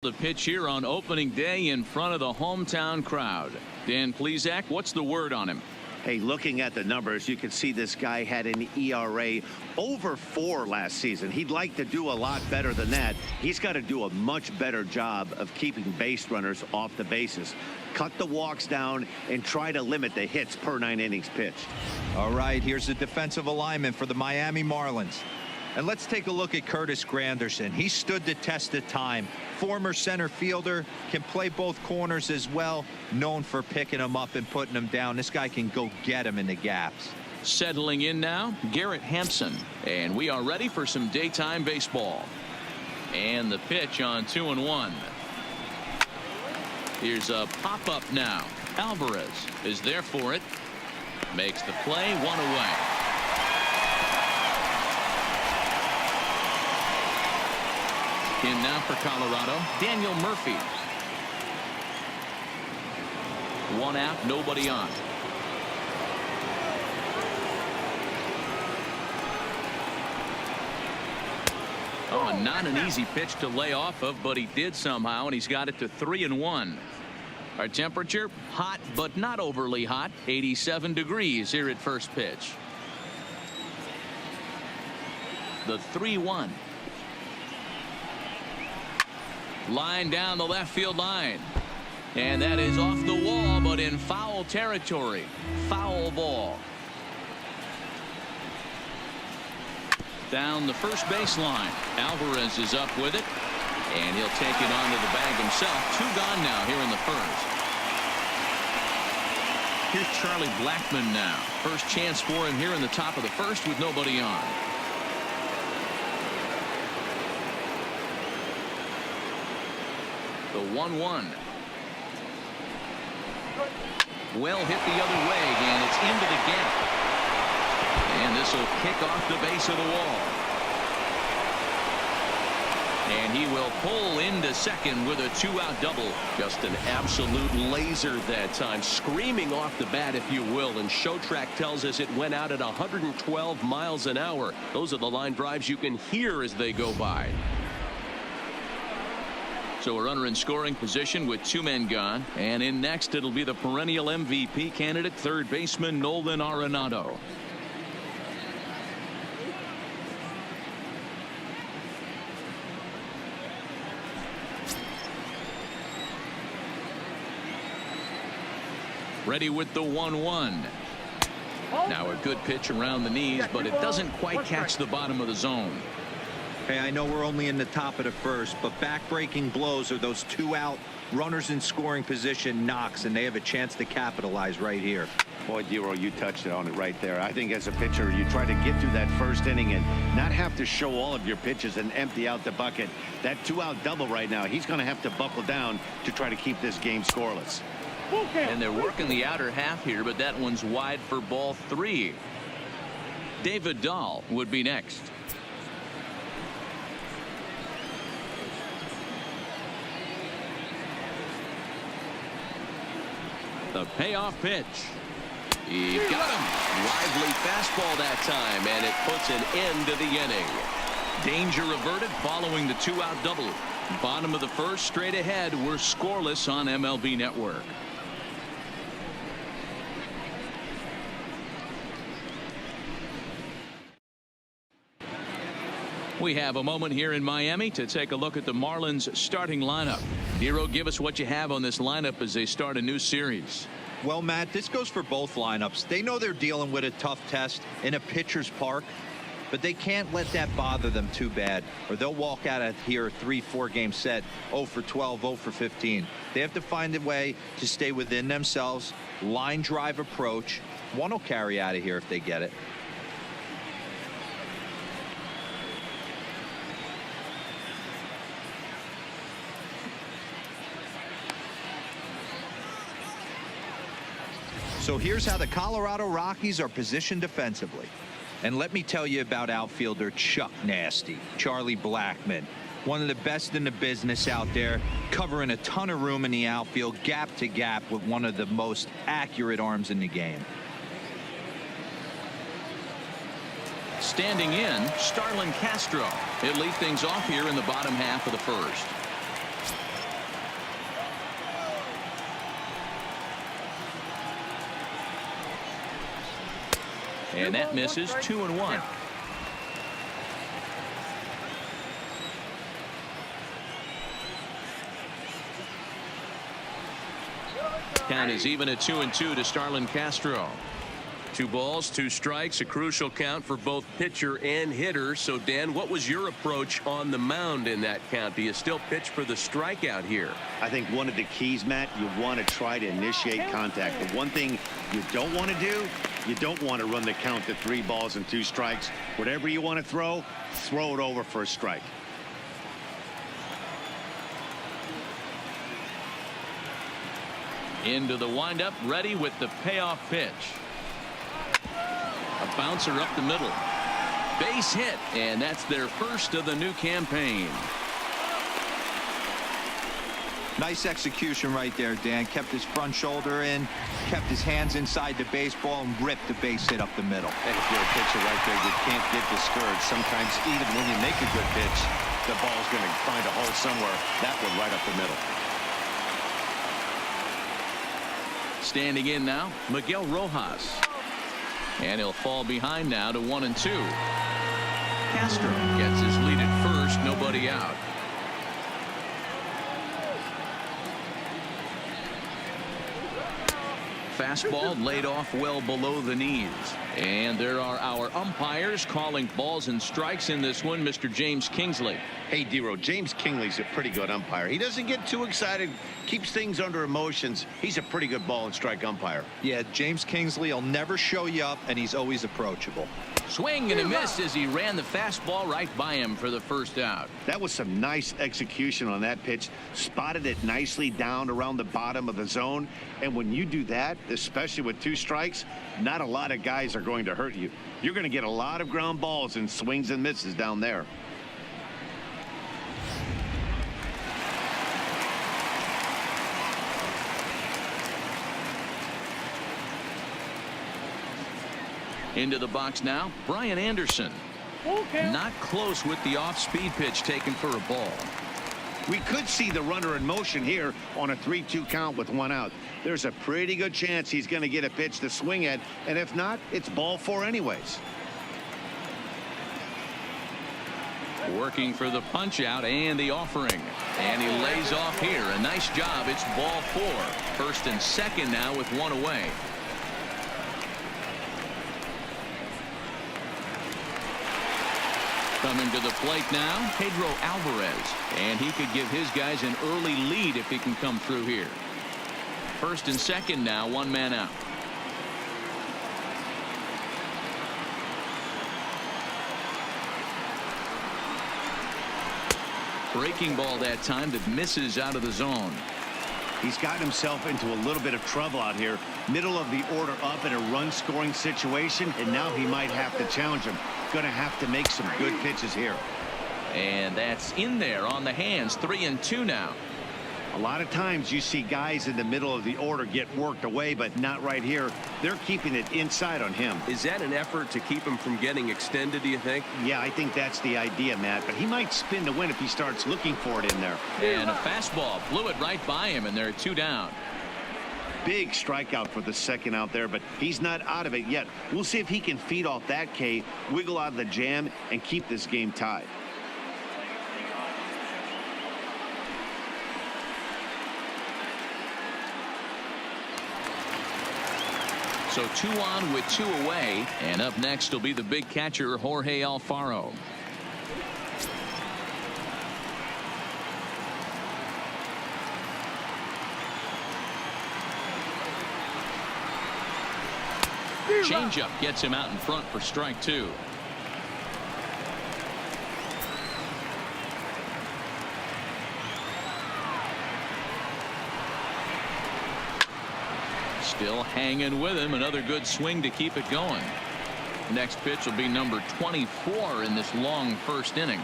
The pitch here on opening day in front of the hometown crowd. Dan Plesac, what's the word on him? Hey, looking at the numbers, you can see this guy had an ERA over 4 last season. He'd like to do a lot better than that. He's got to do a much better job of keeping base runners off the bases. Cut the walks down and try to limit the hits per 9 innings pitched. All right, here's the defensive alignment for the Miami Marlins. And let's take a look at Curtis Granderson. He stood the test of time. Former center fielder, can play both corners as well. Known for picking him up and putting him down. This guy can go get him in the gaps. Settling in now, Garrett Hampson. And we are ready for some daytime baseball. And the pitch on 2-1. Here's a pop-up now. Alvarez is there for it. Makes the play, 1 away. In now for Colorado, Daniel Murphy. 1 out, nobody on. Oh, not an easy pitch to lay off of, but he did somehow, and he's got it to 3-1. Our temperature, hot, but not overly hot, 87 degrees here at first pitch. The 3-1. Line down the left field line. And that is off the wall, but in foul territory. Foul ball. Down the first baseline. Alvarez is up with it. And he'll take it onto the bag himself. 2 gone now here in the first. Here's Charlie Blackmon now. First chance for him here in the top of the first with nobody on. The 1-1. Well hit the other way, and it's into the gap. And this will kick off the base of the wall. And he will pull into second with a 2-out double. Just an absolute laser that time, screaming off the bat, if you will. And Showtrack tells us it went out at 112 miles an hour. Those are the line drives you can hear as they go by. So a runner in scoring position with 2 men gone. And in next, it'll be the perennial MVP candidate, third baseman Nolan Arenado. Ready with the 1-1. Now a good pitch around the knees, but it doesn't quite catch the bottom of the zone. Hey, I know we're only in the top of the first, but back-breaking blows are those 2-out runners in scoring position knocks, and they have a chance to capitalize right here. Boy, Dero, you touched on it right there. I think as a pitcher, you try to get through that first inning and not have to show all of your pitches and empty out the bucket. That 2-out double right now, he's going to have to buckle down to try to keep this game scoreless. And they're working the outer half here, but that one's wide for ball 3. David Dahl would be next. The payoff pitch. He got him. Lively fastball that time, and it puts an end to the inning. Danger averted following the 2-out double. Bottom of the first, straight ahead. We're scoreless on MLB Network. We have a moment here in Miami to take a look at the Marlins starting lineup. Nero, give us what you have on this lineup as they start a new series. Well, Matt, this goes for both lineups. They know they're dealing with a tough test in a pitcher's park, but they can't let that bother them too bad, or they'll walk out of here a 3-4 game set 0 for 12, 0 for 15. They have to find a way to stay within themselves. Line drive approach. One will carry out of here if they get it. So here's how the Colorado Rockies are positioned defensively. And let me tell you about outfielder Chuck Nasty, Charlie Blackmon. One of the best in the business out there, covering a ton of room in the outfield, gap to gap, with one of the most accurate arms in the game. Standing in, Starlin Castro. He'll lead things off here in the bottom half of the first. And that misses. 2-1. Count is even at 2-2 to Starlin Castro. 2 balls, 2 strikes, a crucial count for both pitcher and hitter. So, Dan, what was your approach on the mound in that count? Do you still pitch for the strikeout here? I think one of the keys, Matt, you want to try to initiate contact. The one thing you don't want to do, you don't want to run the count to 3 balls and 2 strikes. Whatever you want to throw it over for a strike. Into the windup, ready with the payoff pitch. A bouncer up the middle. Base hit, and that's their first of the new campaign. Nice execution right there, Dan. Kept his front shoulder in, kept his hands inside the baseball, and ripped the base hit up the middle. And if you're a pitcher right there, you can't get discouraged. Sometimes even when you make a good pitch, the ball's going to find a hole somewhere. That one right up the middle. Standing in now, Miguel Rojas. And he'll fall behind now to 1-2. Castro gets his lead at first, nobody out. Fastball laid off well below the knees. And there are our umpires calling balls and strikes in this one. Mr. James Kingsley. Hey, Dero, James Kingley's a pretty good umpire. He doesn't get too excited, keeps things under emotions. He's a pretty good ball and strike umpire. Yeah, James Kingsley will never show you up, and he's always approachable. Swing and a miss as he ran the fastball right by him for the first out. That was some nice execution on that pitch. Spotted it nicely down around the bottom of the zone. And when you do that, especially with 2 strikes, not a lot of guys are going to hurt you. You're going to get a lot of ground balls and swings and misses down there. Into the box now, Brian Anderson. Not close with the off-speed pitch taken for a ball. We could see the runner in motion here on a 3-2 count with 1 out. There's a pretty good chance he's going to get a pitch to swing at, and if not, it's ball 4 anyways. Working for the punch out and the offering. And he lays off here. A nice job. It's ball 4. First and second now with 1 away. Coming to the plate now, Pedro Alvarez. And he could give his guys an early lead if he can come through here. First and second now, 1 man out. Breaking ball that time that misses out of the zone. He's gotten himself into a little bit of trouble out here. Middle of the order up in a run-scoring situation, and now he might have to challenge him. Going to have to make some good pitches here. And that's in there on the hands. 3-2 now. A lot of times you see guys in the middle of the order get worked away, but not right here. They're keeping it inside on him. Is that an effort to keep him from getting extended, do you think? Yeah, I think that's the idea, Matt. But he might spin to win if he starts looking for it in there. And a fastball blew it right by him, and they're 2 down. Big strikeout for the second out there, but he's not out of it yet. We'll see if he can feed off that K, wiggle out of the jam, and keep this game tied. So 2 on with 2 away, and up next will be the big catcher Jorge Alfaro. Changeup gets him out in front for strike 2. Still hanging with him. Another good swing to keep it going. Next pitch will be number 24 in this long first inning.